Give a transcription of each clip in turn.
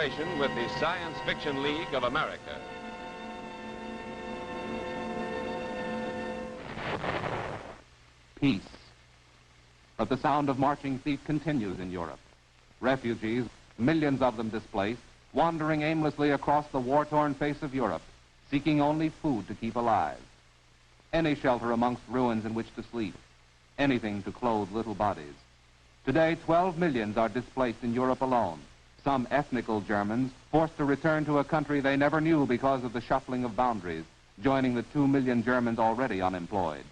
cooperation with the Science Fiction League of America. Peace. But the sound of marching feet continues in Europe. Refugees, millions of them displaced, wandering aimlessly across the war-torn face of Europe, seeking only food to keep alive. Any shelter amongst ruins in which to sleep, anything to clothe little bodies. Today, 12 millions are displaced in Europe alone. Some ethnical Germans forced to return to a country they never knew because of the shuffling of boundaries, joining the 2 million Germans already unemployed.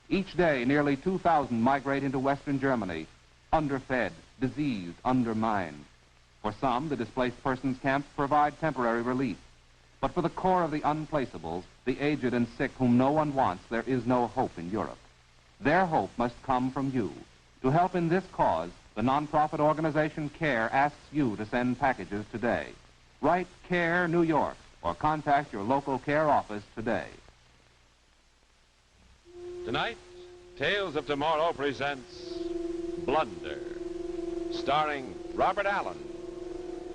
Each day, nearly 2,000 migrate into Western Germany, underfed, diseased, undermined. For some, the displaced persons camps provide temporary relief. But for the core of the unplaceables, the aged and sick whom no one wants, there is no hope in Europe. Their hope must come from you. To help in this cause, the nonprofit organization CARE asks you to send packages today. Write CARE, New York, or contact your local CARE office today. Tonight, Tales of Tomorrow presents Blunder, starring Robert Allen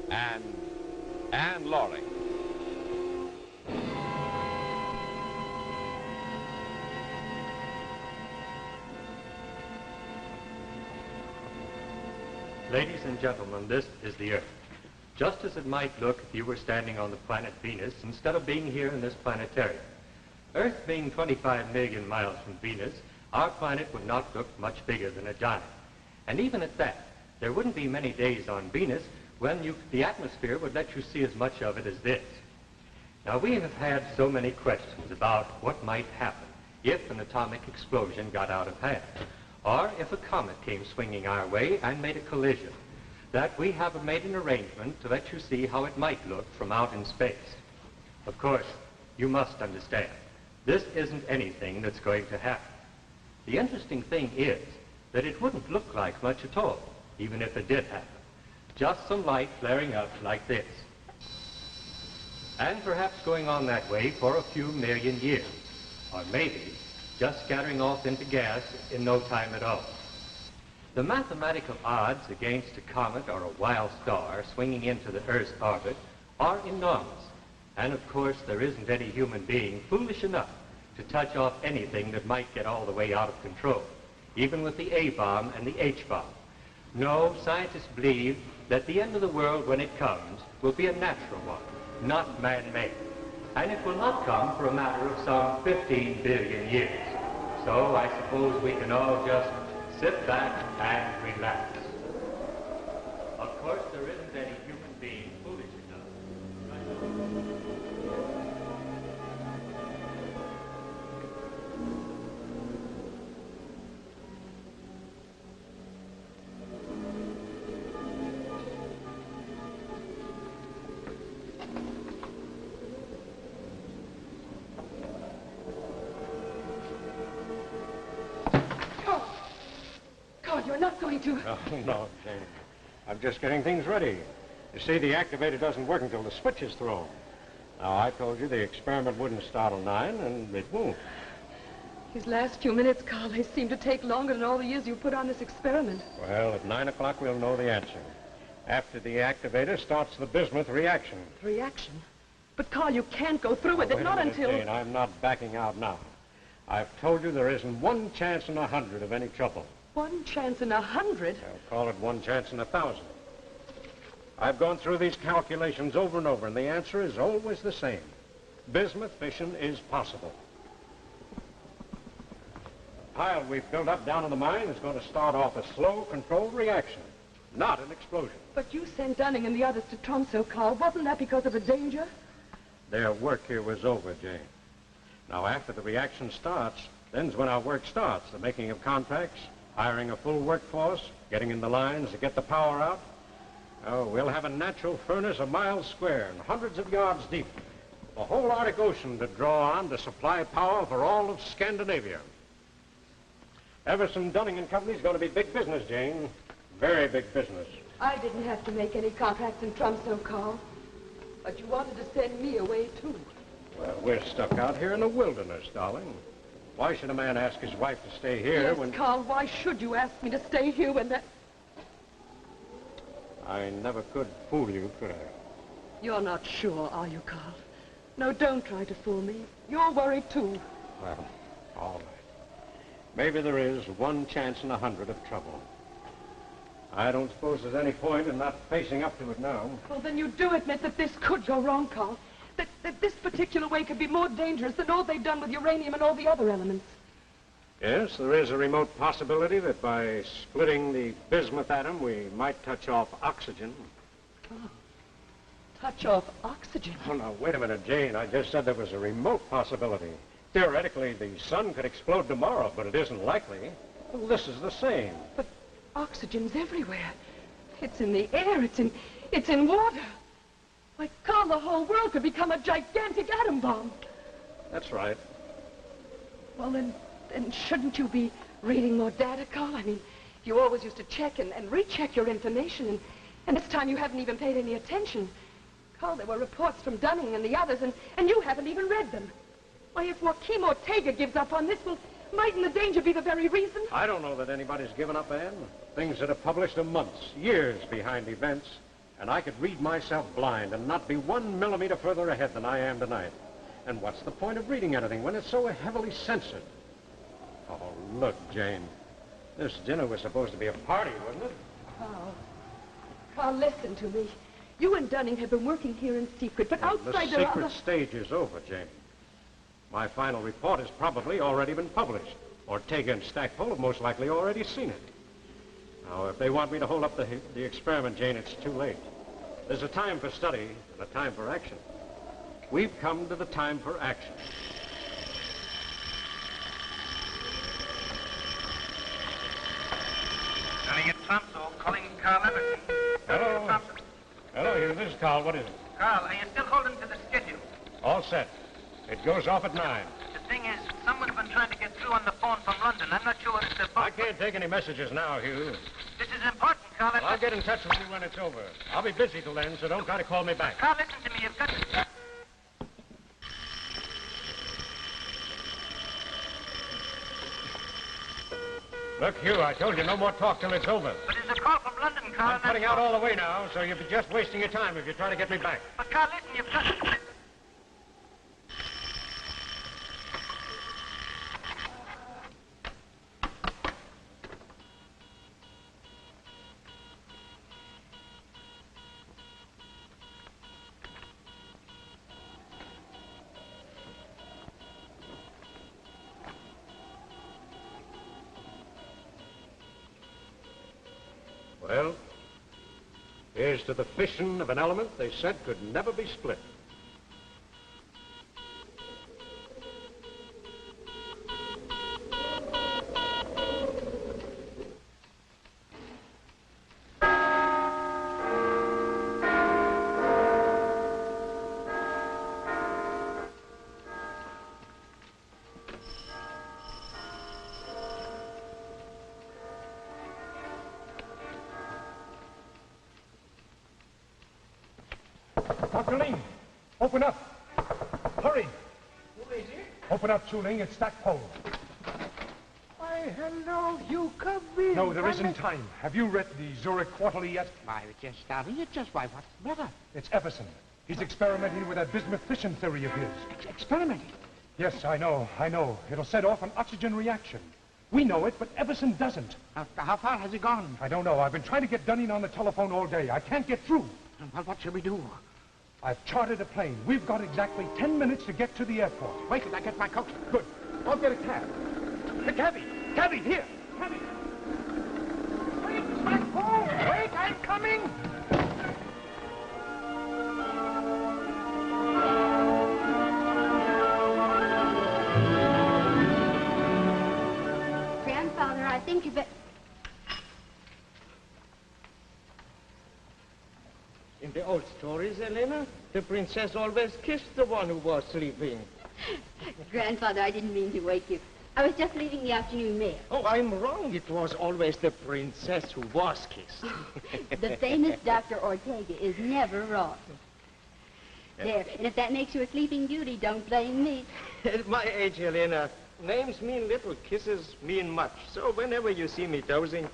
and Anne Laurie. Ladies and gentlemen, this is the Earth. Just as it might look if you were standing on the planet Venus instead of being here in this planetarium. Earth being 25 million miles from Venus, our planet would not look much bigger than a giant. And even at that, there wouldn't be many days on Venus when the atmosphere would let you see as much of it as this. Now, we have had so many questions about what might happen if an atomic explosion got out of hand, or if a comet came swinging our way and made a collision, that we have made an arrangement to let you see how it might look from out in space. Of course, you must understand, this isn't anything that's going to happen. The interesting thing is that it wouldn't look like much at all, even if it did happen. Just some light flaring up like this. And perhaps going on that way for a few million years, or maybe just scattering off into gas in no time at all. The mathematical odds against a comet or a wild star swinging into the Earth's orbit are enormous. And of course, there isn't any human being foolish enough to touch off anything that might get all the way out of control, even with the A-bomb and the H-bomb. No, scientists believe that the end of the world, when it comes, will be a natural one, not man-made. And it will not come for a matter of some 15 billion years. So I suppose we can all just sit back and relax. Of course, there isn't any human being foolish enough. You're not going to... Oh, no, Jane. I'm just getting things ready. You see, the activator doesn't work until the switch is thrown. Now, I told you the experiment wouldn't start till 9, and it won't. These last few minutes, Carl, they seem to take longer than all the years you put on this experiment. Well, at 9 o'clock, we'll know the answer. After the activator starts the bismuth reaction. Reaction? But, Carl, you can't go through with it, not until... Jane, I'm not backing out now. I've told you there isn't one chance in 100 of any trouble. 1 chance in 100? I'll call it 1 chance in 1,000. I've gone through these calculations over and over, and the answer is always the same. Bismuth fission is possible. The pile we've built up down in the mine is going to start off a slow, controlled reaction, not an explosion. But you sent Dunning and the others to Tromsø, Carl. Wasn't that because of a danger? Their work here was over, Jane. Now, after the reaction starts, then's when our work starts, the making of contracts, hiring a full workforce, getting in the lines to get the power out. Oh, we'll have a natural furnace a mile square and hundreds of yards deep. The whole Arctic Ocean to draw on to supply power for all of Scandinavia. Everson, Dunning and Company's going to be big business, Jane. Very big business. I didn't have to make any contracts in Tromsø, Carl. But you wanted to send me away, too. Well, we're stuck out here in the wilderness, darling. Why should a man ask his wife to stay here when... Yes, Carl, why should you ask me to stay here when that... I never could fool you, could I? You're not sure, are you, Carl? No, don't try to fool me. You're worried, too. Well, all right. Maybe there is one chance in 100 of trouble. I don't suppose there's any point in not facing up to it now. Well, then you do admit that this could go wrong, Carl. That this particular way could be more dangerous than all they've done with uranium and all the other elements. Yes, there is a remote possibility that by splitting the bismuth atom, we might touch off oxygen. Oh. Touch off oxygen? Oh, now, wait a minute, Jane. I just said there was a remote possibility. Theoretically, the sun could explode tomorrow, but it isn't likely. Well, this is the same. But oxygen's everywhere. It's in the air. It's in water. Why, Carl, the whole world could become a gigantic atom bomb. That's right. Well, then shouldn't you be reading more data, Carl? I mean, you always used to check and recheck your information, and this time you haven't even paid any attention. Carl, there were reports from Dunning and the others, and you haven't even read them. Why, if Joaquim Ortega gives up on this, well, mightn't the danger be the very reason? I don't know that anybody's given up, Anne. Things that are published are months, years behind events, and I could read myself blind and not be 1 millimeter further ahead than I am tonight. And what's the point of reading anything when it's so heavily censored? Oh, look, Jane. This dinner was supposed to be a party, wasn't it? Carl, listen to me. You and Dunning have been working here in secret, but outside there are The secret stage is over, Jane. My final report has probably already been published. Ortega and Stackpole have most likely already seen it. Now, if they want me to hold up the experiment, Jane, it's too late. There's a time for study and a time for action. We've come to the time for action. Running at Tromso, calling Carl Everton. Hello. Hello, Hugh. This is Carl. What is it? Carl, are you still holding to the schedule? All set. It goes off at 9. The thing is, someone's been trying to get through on the phone from London. I'm not sure if they're both... I can't take any messages now, Hugh. This is important, Carl. Well, I'll get in touch with you when it's over. I'll be busy till then, so don't try to call me back. Carl, listen to me. You've got to... Look, Hugh, I told you no more talk till it's over. But there's a call from London, Carl. I'm cutting out all the way now, so you'll be just wasting your time if you try to get me back. But, Carl, listen, you've got to... Well, here's to the fission of an element they said could never be split. Dr. Ling, open up. Hurry. Who is it? Open up, Chu Ling. It's Stackpole. Why, hello, you come in. No, there isn't time. Have you read the Zurich Quarterly yet? Why, just starting it. Just why, what's the matter? It's Everson. He's experimenting with that bismuth fission theory of his. Experimenting? Yes, I know. It'll set off an oxygen reaction. We know it, but Everson doesn't. How far has he gone? I don't know. I've been trying to get Dunning on the telephone all day. I can't get through. Well, what shall we do? I've chartered a plane. We've got exactly 10 minutes to get to the airport. Wait till I get my coat. Good. I'll get a cab. The cabby! Cabby, here! Cabby! Wait, Stackpole! Wait, I'm coming! Grandfather, I think you better... In the old stories, Elena, the princess always kissed the one who was sleeping. Grandfather, I didn't mean to wake you. I was just leaving the afternoon mail. Oh, I'm wrong. It was always the princess who was kissed. The famous Dr. Ortega is never wrong. There, and if that makes you a sleeping beauty, don't blame me. At my age, Elena, names mean little, kisses mean much. So whenever you see me dozing,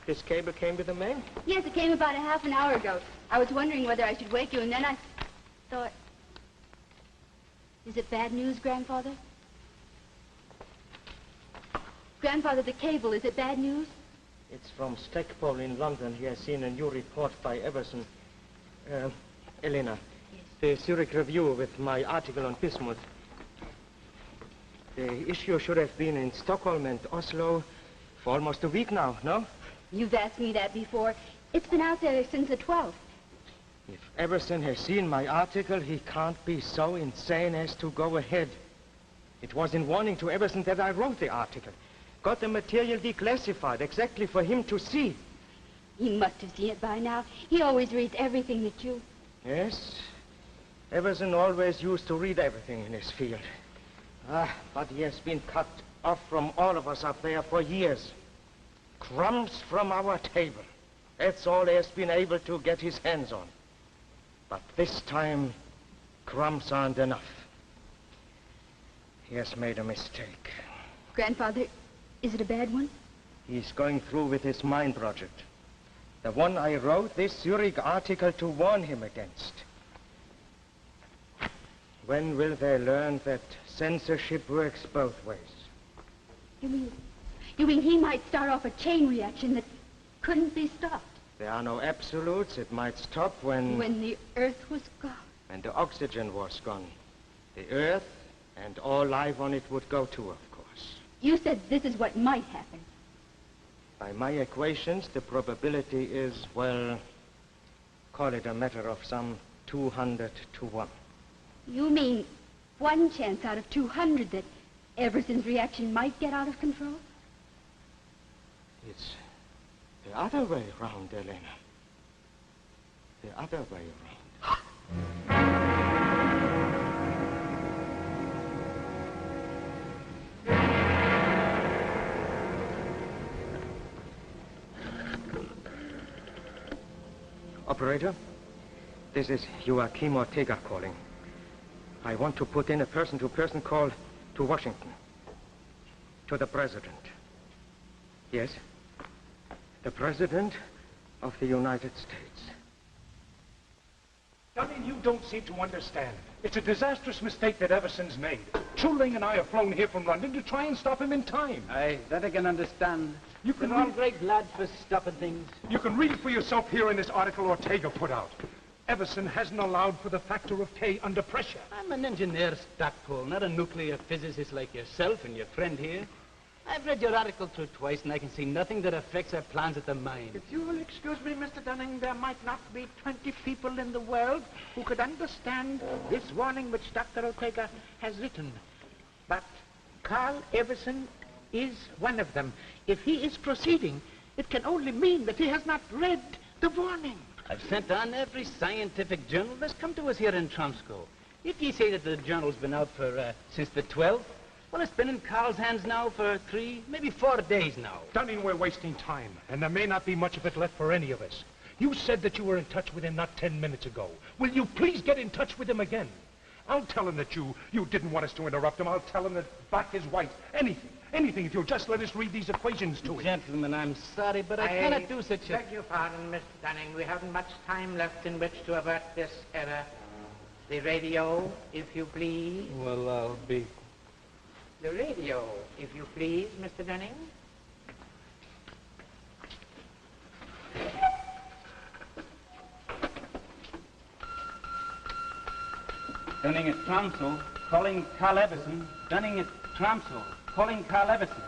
This cable came with the mail? Yes, it came about a half an hour ago. I was wondering whether I should wake you, and then I thought... Is it bad news, Grandfather? Grandfather, the cable, is it bad news? It's from Stackpole in London. He has seen a new report by Everson. Elena, yes. The Zurich Review with my article on bismuth. The issue should have been in Stockholm and Oslo for almost a week now, no? You've asked me that before. It's been out there since the 12th. If Everson has seen my article, he can't be so insane as to go ahead. It was in warning to Everson that I wrote the article. Got the material declassified exactly for him to see. He must have seen it by now. He always reads everything that you... Yes. Everson always used to read everything in his field. But he has been cut off from all of us up there for years. Crumbs from our table. That's all he has been able to get his hands on. But this time, crumbs aren't enough. He has made a mistake. Grandfather, is it a bad one? He's going through with his mine project. The one I wrote this Zurich article to warn him against. When will they learn that censorship works both ways? You mean he might start off a chain reaction that couldn't be stopped? There are no absolutes. It might stop when... When the Earth was gone. And the oxygen was gone. The Earth and all life on it would go too, of course. You said this is what might happen. By my equations, the probability is, well, call it a matter of some 200 to 1. You mean one chance out of 200 that Everson's reaction might get out of control? It's the other way around, Elena. The other way around. Operator, this is Joachim Ortega calling. I want to put in a person-to-person call to Washington. To the President. Yes? The President of the United States. Dunning, you don't seem to understand. It's a disastrous mistake that Everson's made. Chuling and I have flown here from London to try and stop him in time. Aye, that I can understand. You can They're all great lads for stopping things. You can read for yourself here in this article Ortega put out. Everson hasn't allowed for the factor of K under pressure. I'm an engineer, Stackpole, not a nuclear physicist like yourself and your friend here. I've read your article through twice, and I can see nothing that affects our plans at the mine. If you will excuse me, Mr. Dunning, there might not be 20 people in the world who could understand this warning which Dr. Ortega has written. But Carl Everson is one of them. If he is proceeding, it can only mean that he has not read the warning. I've sent on every scientific journal that's come to us here in Tromsco. If you say that the journal's been out for, since the 12th, well, it's been in Carl's hands now for 3, maybe 4 days now. Dunning, we're wasting time, and there may not be much of it left for any of us. You said that you were in touch with him not 10 minutes ago. Will you please get in touch with him again? I'll tell him that you didn't want us to interrupt him. I'll tell him that black is white. Anything, if you'll just let us read these equations to him. Gentlemen, I'm sorry, but I cannot do such a... I beg your pardon, Mr. Dunning. We haven't much time left in which to avert this error. The radio, if you please. Well, I'll be... The radio, if you please, Mr. Dunning. Dunning at Tromsø, calling Carl Everson. Dunning at Tromsø, calling Carl Everson.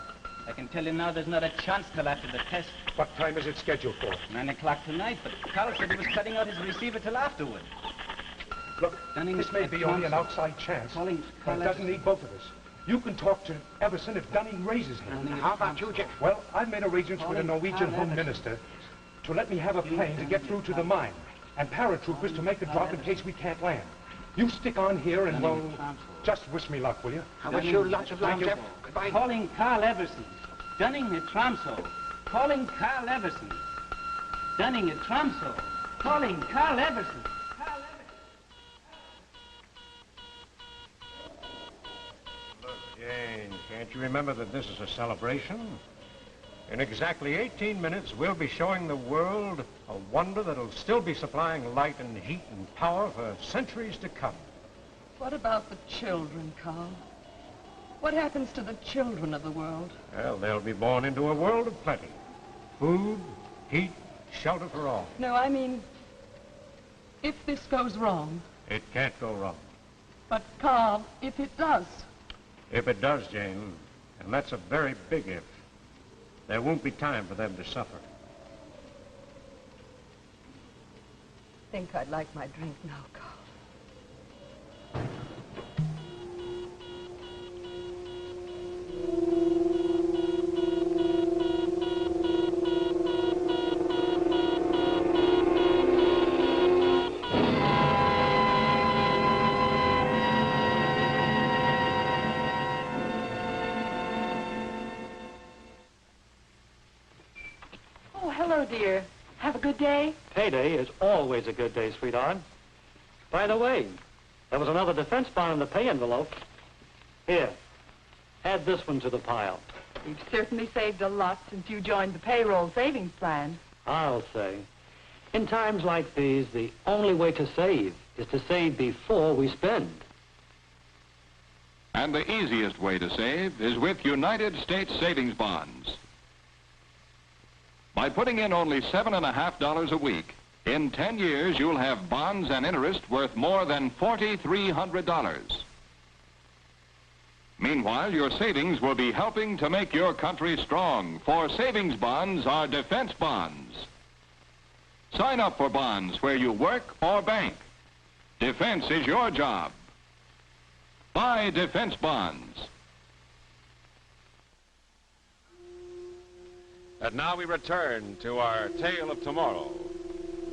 I can tell you now there's not a chance till after the test. What time is it scheduled for? 9 o'clock tonight, but Carl said he was cutting out his receiver till afterward. Look, Dunning this may be only an outside chance, but it doesn't need both of us. You can talk to Everson if Dunning raises him. How about you, Jeff? Well, I've made arrangements with the Norwegian Home Minister to let me have a plane to get through to the mine, and paratroopers to make a drop in case we can't land. You stick on here and, well, just wish me luck, will you? I wish you lots of luck, Jeff. Goodbye. Calling Carl Everson. Dunning at Tromsø. Calling Carl Everson. Dunning at Tromsø. Calling Carl Everson. Look, Jane, can't you remember that this is a celebration? In exactly 18 minutes, we'll be showing the world a wonder that'll still be supplying light and heat and power for centuries to come. What about the children, Carl? What happens to the children of the world? Well, they'll be born into a world of plenty. Food, heat, shelter for all. No, I mean, if this goes wrong. It can't go wrong. But, Carl, if it does. If it does, Jane, and that's a very big if, there won't be time for them to suffer. I think I'd like my drink now, Carl. Dear, have a good day? Payday is always a good day, sweetheart. By the way, there was another defense bond in the pay envelope. Here, add this one to the pile. You've certainly saved a lot since you joined the payroll savings plan. I'll say. In times like these, the only way to save is to save before we spend. And the easiest way to save is with United States savings bonds. By putting in only $7.50 a week, in 10 years you'll have bonds and interest worth more than $4,300. Meanwhile, your savings will be helping to make your country strong, for savings bonds are defense bonds. Sign up for bonds where you work or bank. Defense is your job. Buy defense bonds. And now we return to our tale of tomorrow,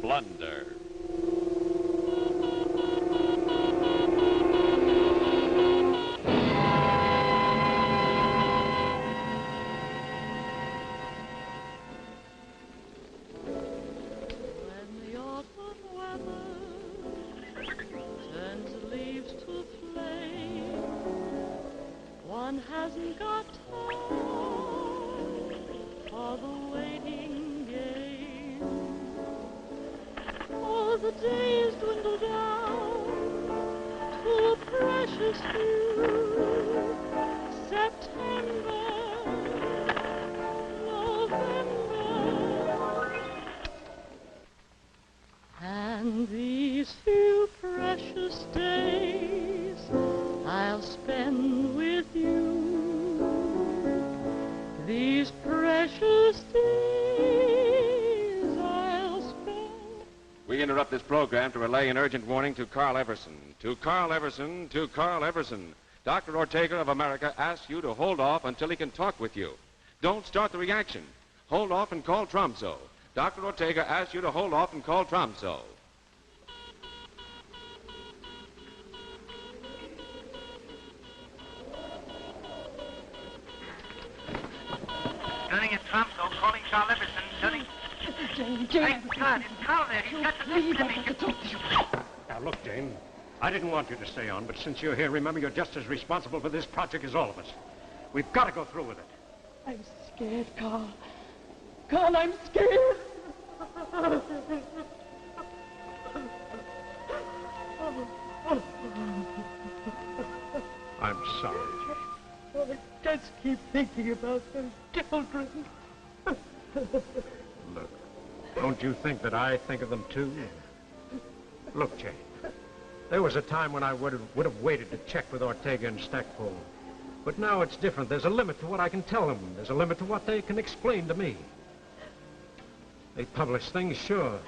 Blunder. Hasn't got time for the waiting game. Oh, the days dwindle down to a precious few. September, November, and these few precious days I'll spend with you. These precious days I'll spend. We interrupt this program to relay an urgent warning to Carl Everson. To Carl Everson, to Carl Everson. Dr. Ortega of America asks you to hold off until he can talk with you. Don't start the reaction. Hold off and call Tromso. Dr. Ortega asks you to hold off and call Tromso. Turning at Tromso, calling Carl Everson, turning... Jane. Thank God, it's Carl there. He's got to Leave, listen I to me. have to talk to you. Now, look, Jane, I didn't want you to stay on, but since you're here, remember you're just as responsible for this project as all of us. We've got to go through with it. I'm scared, Carl. Carl, I'm scared. I'm sorry, Jane. I just keep thinking about those children. Look, don't you think that I think of them too? Look, Jane, there was a time when I would have waited to check with Ortega and Stackpole. But now it's different. There's a limit to what I can tell them. There's a limit to what they can explain to me. They publish things, sure.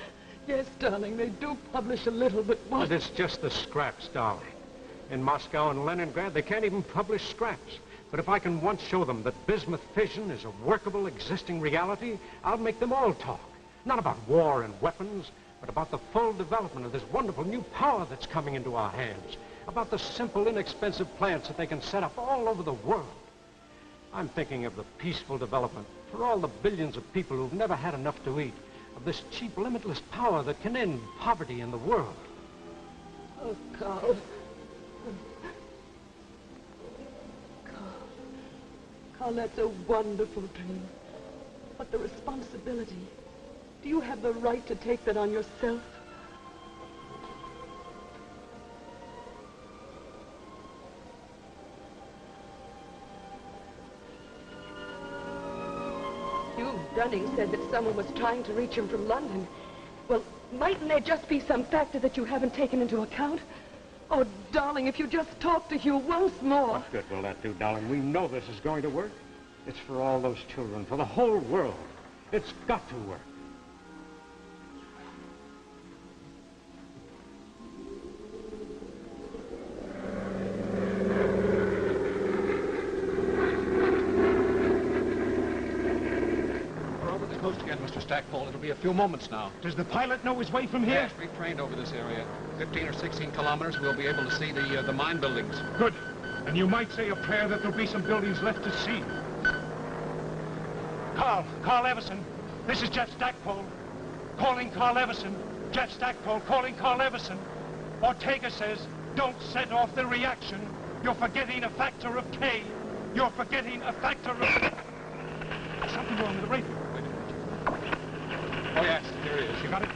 Yes, darling, they do publish a little, but what? But it's just the scraps, darling. In Moscow and Leningrad, they can't even publish scraps. But if I can once show them that bismuth fission is a workable, existing reality, I'll make them all talk. Not about war and weapons, but about the full development of this wonderful new power that's coming into our hands. About the simple, inexpensive plants that they can set up all over the world. I'm thinking of the peaceful development for all the billions of people who've never had enough to eat, of this cheap, limitless power that can end poverty in the world. Oh, Carl. Carl, that's a wonderful dream. But the responsibility, do you have the right to take that on yourself? You, Dunning, said that someone was trying to reach him from London. Well, mightn't there just be some factor that you haven't taken into account? Oh, darling, if you just talk to Hugh once more. What good will that do, darling? We know this is going to work. It's for all those children, for the whole world. It's got to work. Mr. Stackpole. It'll be a few moments now. Does the pilot know his way from here? Yes, we've trained over this area. 15 or 16 kilometers, we'll be able to see the mine buildings. Good. And you might say a prayer that there'll be some buildings left to see. Carl Everson. This is Jeff Stackpole. Calling Carl Everson. Jeff Stackpole calling Carl Everson. Ortega says, don't set off the reaction. You're forgetting a factor of K. You're forgetting a factor of... There's something wrong with the radio. Oh, yes, here he is. You got it?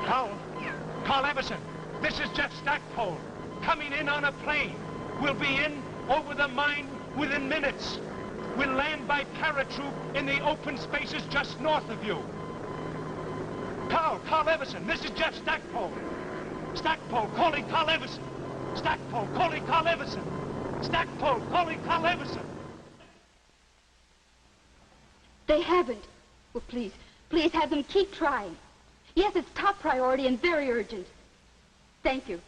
Carl Everson, this is Jeff Stackpole. Coming in on a plane. We'll be in over the mine within minutes. We'll land by paratroop in the open spaces just north of you. Carl Everson, this is Jeff Stackpole. Stackpole calling Carl Everson. Stackpole calling Carl Everson. Stackpole calling Carl Everson. They haven't. Well, please have them keep trying. Yes, it's top priority and very urgent. Thank you.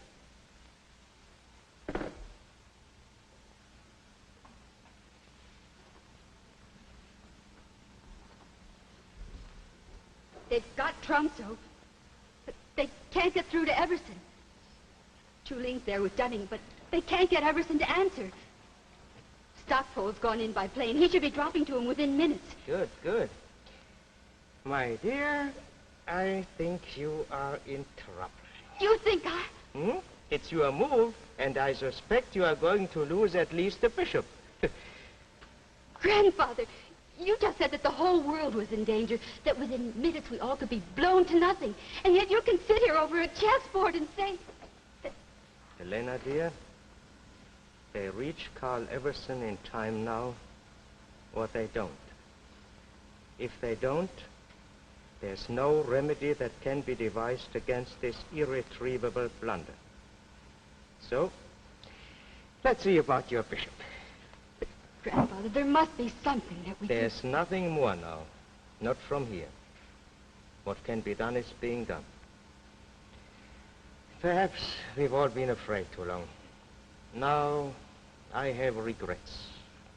They've got Tromso, but they can't get through to Everson. Chuling's there with Dunning, but they can't get Everson to answer. Stackpole's gone in by plane. He should be dropping to him within minutes. Good. My dear, I think you are in trouble. You think It's your move, and I suspect you are going to lose at least the bishop. Grandfather, you just said that the whole world was in danger, that within minutes we all could be blown to nothing. And yet you can sit here over a chessboard and say... Elena, dear, they reach Carl Everson in time now, or they don't. If they don't, there's no remedy that can be devised against this irretrievable blunder. So, let's see about your bishop. Grandfather, there must be something that we There's nothing more now. Not from here. What can be done is being done. Perhaps we've all been afraid too long. Now, I have regrets,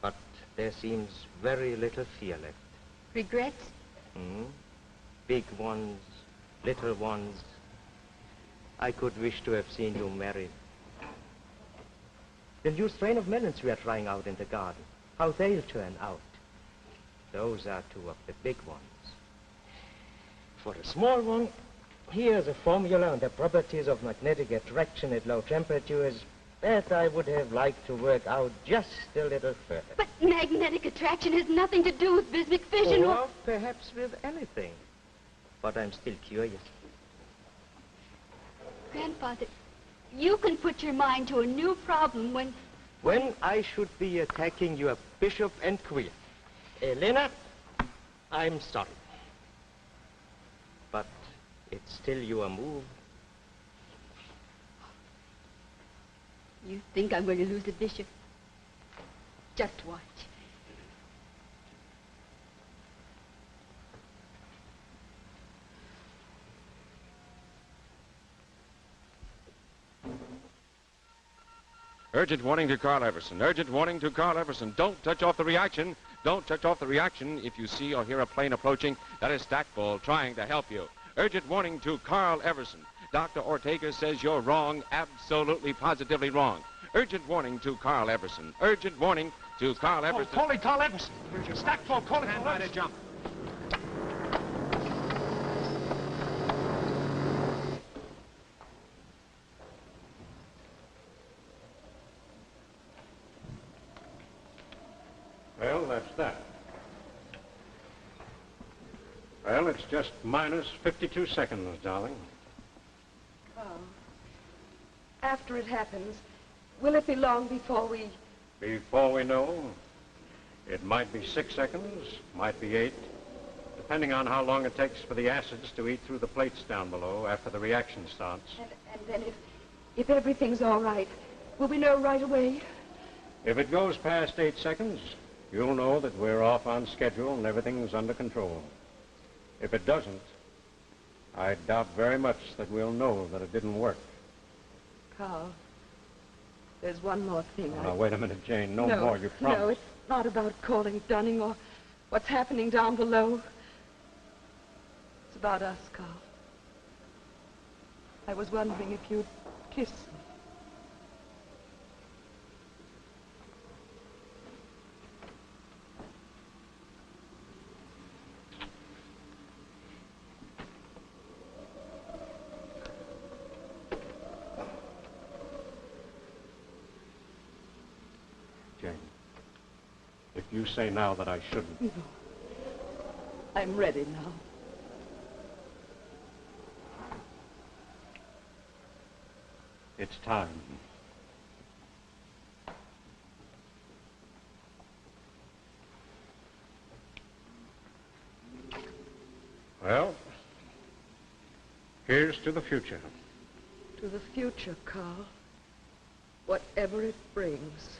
but there seems very little fear left. Regrets? Big ones, little ones. I could wish to have seen you married. The new strain of melons we are trying out in the garden, how they'll turn out. Those are two of the big ones. For the small one, here's a formula on the properties of magnetic attraction at low temperatures that I would have liked to work out just a little further. But magnetic attraction has nothing to do with bismuth fission or perhaps with anything. But I'm still curious. Grandfather, you can put your mind to a new problem when... When I should be attacking your bishop and queen. Elena, I'm sorry. But it's still your move. You think I'm going to lose the bishop? Just watch. Urgent warning to Carl Everson. Urgent warning to Carl Everson. Don't touch off the reaction. Don't touch off the reaction. If you see or hear a plane approaching, that is Stackpole trying to help you. Urgent warning to Carl Everson. Dr. Ortega says you're wrong, absolutely, positively wrong. Urgent warning to Carl Everson. Urgent warning to Carl Everson. Calling Carl Everson. Stackpole calling Carl Everson. Jump. Well, that's that. Well, it's just minus 52 seconds, darling. Oh. After it happens, will it be long before we... Before we know, it might be 6 seconds, might be 8, depending on how long it takes for the acids to eat through the plates down below after the reaction starts. And then if everything's all right, will we know right away? If it goes past 8 seconds, you'll know that we're off on schedule and everything's under control. If it doesn't, I doubt very much that we'll know that it didn't work. Carl, there's one more thing. Now, wait a minute, Jane. No more, you promise. No, it's not about calling Dunning or what's happening down below. It's about us, Carl. I was wondering if you'd kiss me. Jane, if you say now that I shouldn't... No. I'm ready now. It's time. Well, here's to the future. To the future, Carl. Whatever it brings.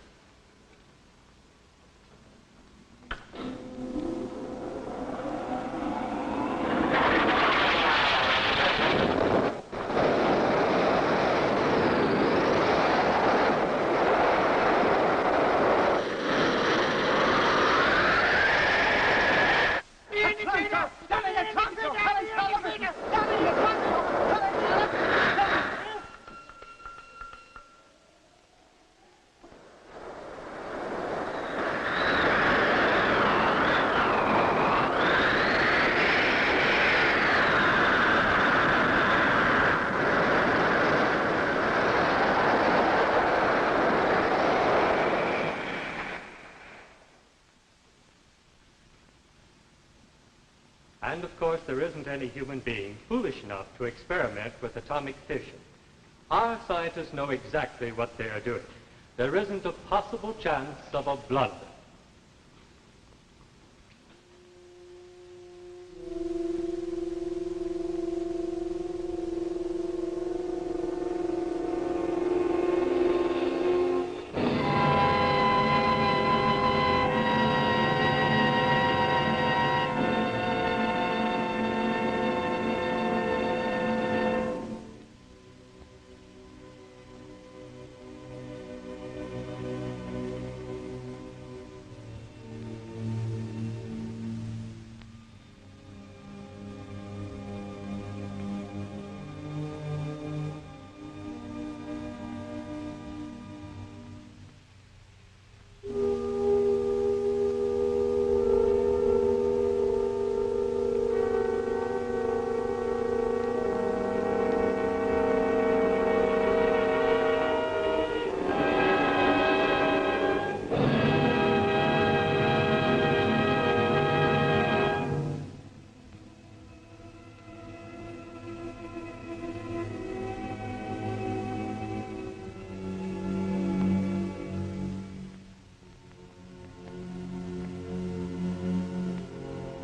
And of course, there isn't any human being foolish enough to experiment with atomic fission. Our scientists know exactly what they are doing. There isn't a possible chance of a blunder.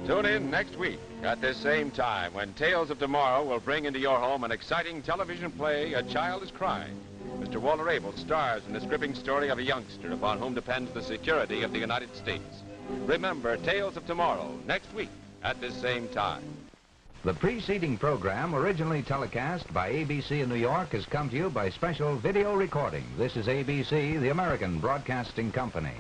Tune in next week at this same time when Tales of Tomorrow will bring into your home an exciting television play, A Child is Crying. Mr. Walter Abel stars in this gripping story of a youngster upon whom depends the security of the United States. Remember Tales of Tomorrow next week at this same time. The preceding program, originally telecast by ABC in New York, has come to you by special video recording. This is ABC, the American Broadcasting Company.